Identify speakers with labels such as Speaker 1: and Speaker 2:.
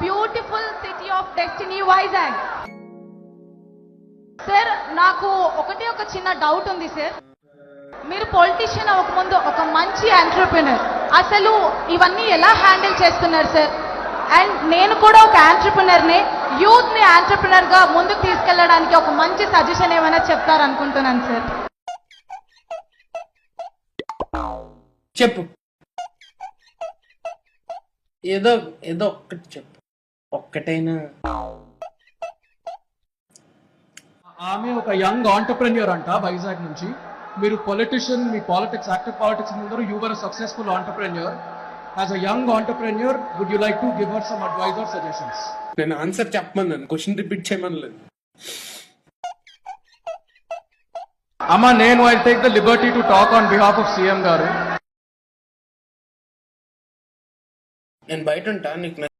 Speaker 1: Beautiful city of destiny Vizag. Sir నాకు ఒక చిన్న డౌట్ ఉంది సార్. మీరు పొలిటీషియన్ అవ్వకముందు ఒక మంచి ఎంటర్‌ప్రెన్యూర్, అసలు ఇవన్నీ ఎలా హ్యాండిల్ చేస్తున్నారు సార్? అండ్ నేను కూడా ఒక ఎంటర్‌ప్రెన్యూర్ని, యూత్ ని ఎంటర్‌ప్రెన్యూర్ గా ముందుకు తీసుకెళ్ళడానికి ఒక మంచి సజెషన్ ఏమైనా చెప్తారనుకుంటున్నాను సార్.
Speaker 2: చెప్పు, ఏదో ఏదో ఒక్కటి చెప్పు, ఒక్కటైనా.
Speaker 3: ఆమె ఒక యంగ్ ఆంటర్‌ప్రెన్యూర్ అంట వైజాగ్ నుంచి. మీరు పొలిటీషియన్, మీ పాలిటిక్స్, యాక్టివ్ పాలిటిక్స్ ముందరు you were successful entrepreneur. As a young entrepreneur would you like to give her some advice or suggestions?
Speaker 2: నేను ఆన్సర్ చెప్పమన్నాను, క్వశ్చన్ రిపీట్ చేయమనలేదు.
Speaker 3: అమ్మా, నేను I take the liberty to talk on behalf of CM garu.
Speaker 2: నేను బయట ఉంటా, నీకు